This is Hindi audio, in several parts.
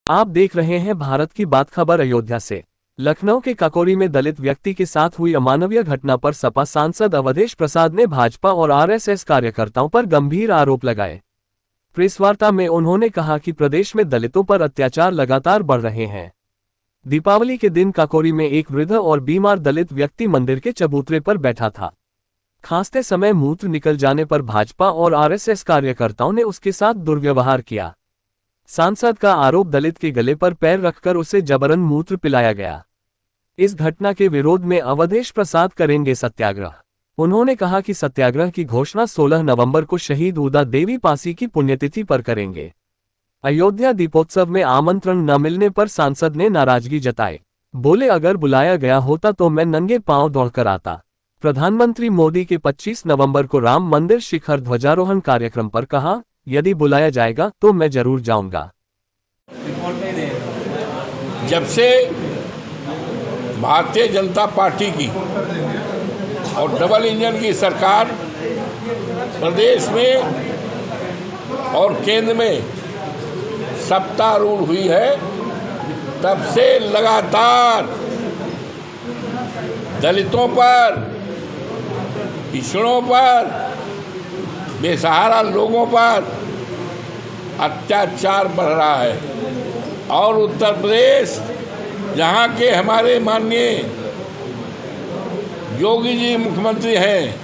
आप देख रहे हैं भारत की बात खबर अयोध्या से। लखनऊ के काकोरी में दलित व्यक्ति के साथ हुई अमानवीय घटना पर सपा सांसद अवधेश प्रसाद ने भाजपा और आरएसएस कार्यकर्ताओं पर गंभीर आरोप लगाए। प्रेस वार्ता में उन्होंने कहा कि प्रदेश में दलितों पर अत्याचार लगातार बढ़ रहे हैं। दीपावली के दिन काकोरी में एक वृद्ध और बीमार दलित व्यक्ति मंदिर के चबूतरे पर बैठा था। खांसते समय मूत्र निकल जाने पर भाजपा और आरएसएस कार्यकर्ताओं ने उसके साथ दुर्व्यवहार किया। सांसद का आरोप दलित के गले पर पैर रखकर उसे जबरन मूत्र पिलाया गया। इस घटना के विरोध में अवधेश प्रसाद करेंगे सत्याग्रह। उन्होंने कहा कि सत्याग्रह की घोषणा 16 नवंबर को शहीद उदा देवी पासी की पुण्यतिथि पर करेंगे। अयोध्या दीपोत्सव में आमंत्रण न मिलने पर सांसद ने नाराजगी जताई। बोले, अगर बुलाया गया होता तो मैं नंगे पांव दौड़कर आता। प्रधानमंत्री मोदी के 25 नवंबर को राम मंदिर शिखर ध्वजारोहण कार्यक्रम पर कहा, यदि बुलाया जाएगा तो मैं जरूर जाऊंगा। जब से भारतीय जनता पार्टी की और डबल इंजन की सरकार प्रदेश में और केंद्र में सत्तारूढ़ हुई है, तब से लगातार दलितों पर, पिछड़ों पर, बेसहारा लोगों पर अत्याचार बढ़ रहा है। और उत्तर प्रदेश, जहाँ के हमारे माननीय योगी जी मुख्यमंत्री हैं,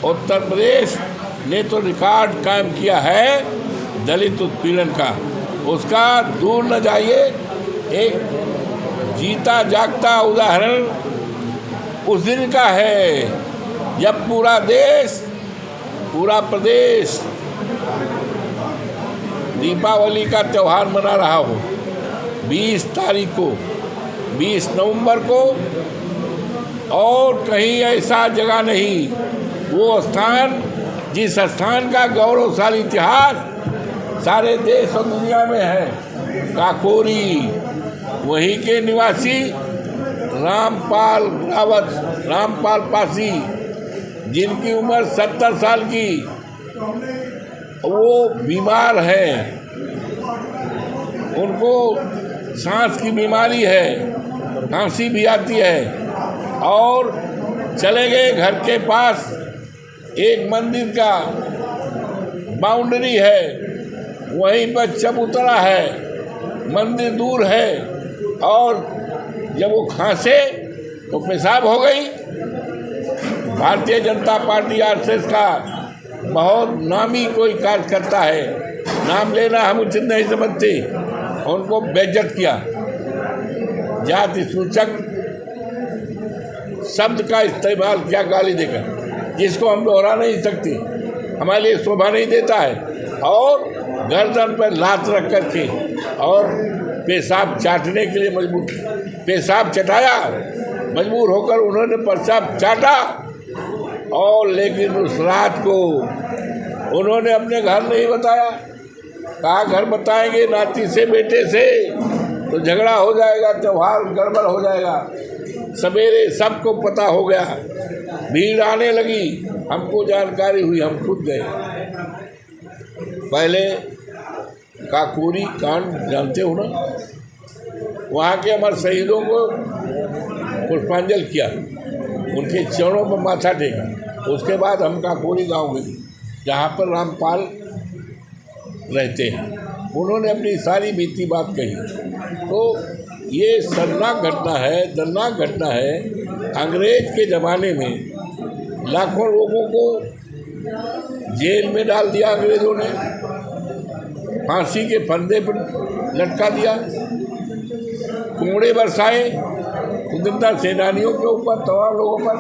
उत्तर प्रदेश ने तो रिकॉर्ड कायम किया है दलित उत्पीड़न का। उसका दूर न जाइए, एक जीता जागता उदाहरण उस दिन का है जब पूरा देश, पूरा प्रदेश दीपावली का त्यौहार मना रहा हो। 20 तारीख को, 20 नवंबर को, और कहीं ऐसा जगह नहीं, वो स्थान जिस स्थान का गौरवशाली इतिहास सारे देश और दुनिया में है, काकोरी, वहीं के निवासी रामपाल रावत, रामपाल पासी, जिनकी उम्र 70 साल की, वो बीमार है, उनको सांस की बीमारी है, खांसी भी आती है, और चले गए घर के पास एक मंदिर का बाउंड्री है, वहीं पर चबूतरा है, मंदिर दूर है, और जब वो खांसे तो पेशाब हो गई। भारतीय जनता पार्टी आरएसएस का बहुत नामी कोई कार्यकर्ता है, नाम लेना हम उचित नहीं समझते, उनको बेइज्जत किया। जाति सूचक शब्द का इस्तेमाल किया गाली देकर, जिसको हम दोहरा नहीं सकते, हमारे लिए शोभा नहीं देता है। और गर्दन पर लात रख करके और पेशाब चाटने के लिए मजबूर, पेशाब चटाया, मजबूर होकर उन्होंने पेशाब चाटा। और लेकिन उस रात को उन्होंने अपने घर नहीं बताया। कहा घर बताएंगे नाती से, बेटे से, तो झगड़ा हो जाएगा, त्यौहार गड़बड़ हो जाएगा। सवेरे सबको पता हो गया, भीड़ आने लगी, हमको जानकारी हुई, हम खुद गए। पहले काकोरी कांड जानते हो ना, वहाँ के अमर शहीदों को पुष्पांजलि किया, उनके चरणों पर माथा टेका। उसके बाद हम काकोरी गांव गए, जहाँ पर रामपाल रहते हैं। उन्होंने अपनी सारी बीती बात कही। तो ये शर्मनाक घटना है, दर्दनाक घटना है। अंग्रेज के ज़माने में लाखों लोगों को जेल में डाल दिया अंग्रेज़ों ने, फांसी के फंदे पर लटका दिया, कोड़े बरसाए स्वतंत्रता सेनानियों के ऊपर, तमाम लोगों पर।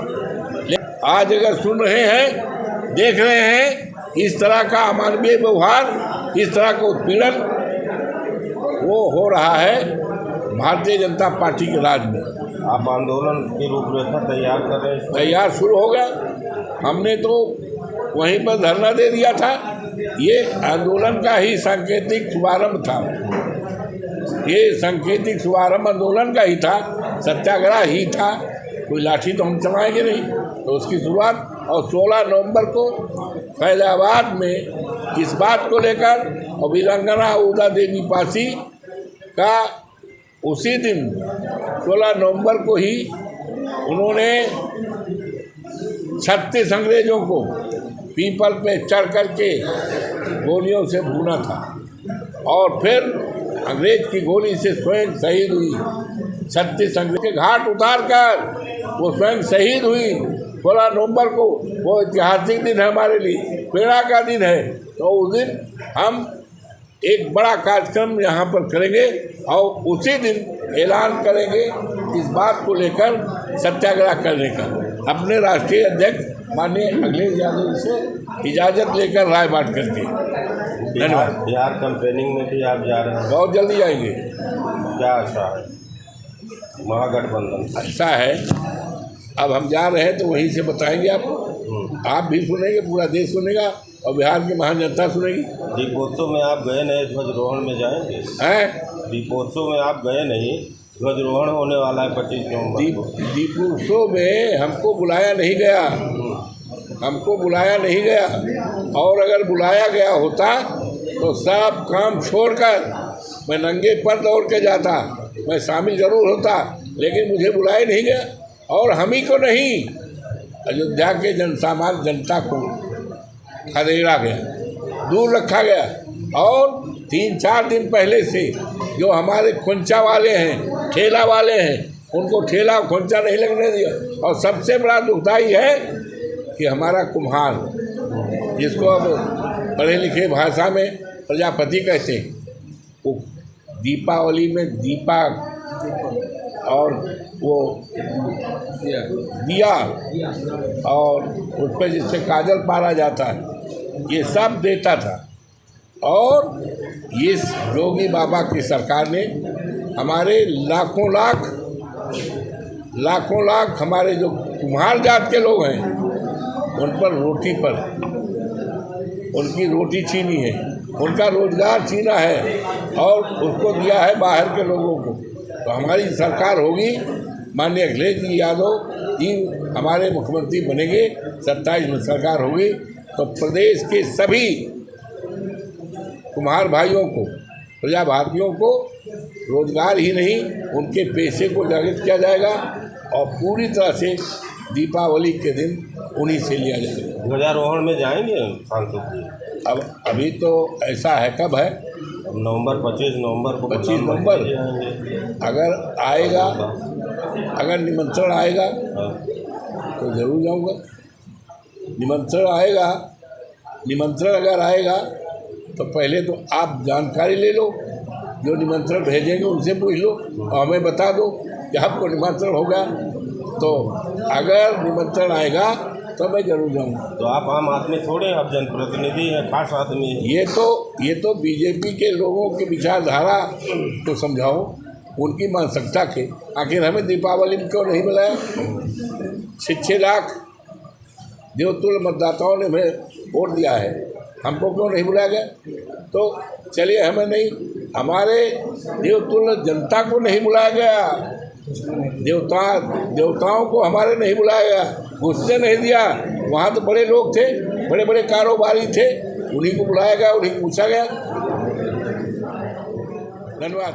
आज अगर सुन रहे हैं, देख रहे हैं इस तरह का अमानवीय व्यवहार, इस तरह का उत्पीड़न वो हो रहा है भारतीय जनता पार्टी के राज में। आप आंदोलन की रूपरेखा तैयार कर रहे हैं? तैयार शुरू हो गया, हमने तो वहीं पर धरना दे दिया था। ये आंदोलन का ही सांकेतिक शुभारंभ था, ये सांकेतिक शुभारंभ आंदोलन का ही था, सत्याग्रह ही था। कोई लाठी तो हम चलाएंगे नहीं, तो उसकी शुरुआत। और 16 नवंबर को फैजाबाद में इस बात को लेकर और वीरांगना उदा देवी पासी का उसी दिन 16 नवंबर को ही उन्होंने 36 अंग्रेजों को पीपल पे चढ़ करके गोलियों से भूना था और फिर अंग्रेज की गोली से स्वयं शहीद हुई। 36 अंग्रेज के घाट उतार कर वो स्वयं शहीद हुई 16 नवंबर को। वो ऐतिहासिक दिन है हमारे लिए, प्रेरणा का दिन है। तो उस दिन हम एक बड़ा कार्यक्रम यहाँ पर करेंगे और उसी दिन ऐलान करेंगे इस बात को लेकर सत्याग्रह करने का। अपने राष्ट्रीय अध्यक्ष माननीय अखिलेश यादव से इजाज़त लेकर राय बात करके। धन्यवाद। बिहार कैंपेनिंग में भी आप जा रहे हैं? बहुत जल्दी जाएंगे। क्या आशा है? महागठबंधन ऐसा है, अब हम जा रहे हैं तो वहीं से बताएंगे आपको। आप भी सुनेंगे, पूरा देश सुनेगा और बिहार की महान जनता सुनेगी। दीपोत्सव में आप गए नहीं, ध्वजारोहण में जाएंगे? हैं? दीपोत्सव में आप गए नहीं, ध्वजारोहण होने वाला है 25 नवंबर। दीपोत्सव में हमको बुलाया नहीं गया, हमको बुलाया नहीं गया। और अगर बुलाया गया होता तो सब काम छोड़कर मैं नंगे पर दौड़ के जाता, मैं शामिल जरूर होता, लेकिन मुझे बुलाया नहीं गया। और हम ही को नहीं, अयोध्या के जनसामान्य जनता को खदेड़ा गया, दूर रखा गया। और 3-4 दिन पहले से जो हमारे खोंचा वाले हैं, ठेला वाले हैं, उनको ठेला खोंचा नहीं लगने दिया। और सबसे बड़ा दुखदाई है कि हमारा कुम्हार, जिसको अब पढ़े लिखे भाषा में प्रजापति कहते हैं, वो दीपावली में दीपा और वो दिया और उस पर जिससे काजल पारा जाता है, ये सब देता था। और इस योगी बाबा की सरकार ने हमारे लाखों लाख हमारे जो कुम्हार जात के लोग हैं उन पर रोटी पर उनकी रोटी छीनी है, उनका रोजगार छीना है और उसको दिया है बाहर के लोगों को। तो हमारी सरकार होगी, माननीय अखिलेश जी यादव जी हमारे मुख्यमंत्री बनेंगे, 27 में सरकार होगी, तो प्रदेश के सभी कुम्हार भाइयों को, प्रजा भारतीयों को रोजगार ही नहीं, उनके पेशे को जागृत किया जाएगा और पूरी तरह से दीपावली के दिन उन्हीं से लिया जाएगा। ध्वजारोहण में जाएंगे सांसद जी? अब अभी तो ऐसा है, कब है? नवंबर 25 नवंबर को। 25 नवंबर अगर आएगा, अगर निमंत्रण आएगा तो ज़रूर जाऊंगा। निमंत्रण आएगा, निमंत्रण अगर आएगा तो पहले तो आप जानकारी ले लो, जो निमंत्रण भेजेंगे उनसे पूछ लो और हमें बता दो कि आपको निमंत्रण होगा। तो अगर निमंत्रण आएगा तो मैं जरूर जाऊंगा। तो आप आम आदमी थोड़े, आप जनप्रतिनिधि हैं, खास आदमी हैं। ये तो बीजेपी के लोगों की विचारधारा को समझाओ, उनकी मानसिकता के। आखिर हमें दीपावली में क्यों नहीं बुलाया? 6 लाख देवतुल्य मतदाताओं ने हमें वोट दिया है, हमको क्यों नहीं बुलाया गया? तो चलिए, हमें नहीं, हमारे देवतुल्य जनता को नहीं बुलाया गया, देवताओं को हमारे नहीं बुलाया गया, घुसने नहीं दिया। वहाँ तो बड़े लोग थे, बड़े बड़े कारोबारी थे, उन्हीं को बुलाया गया, उन्हीं को पूछा गया। धन्यवाद।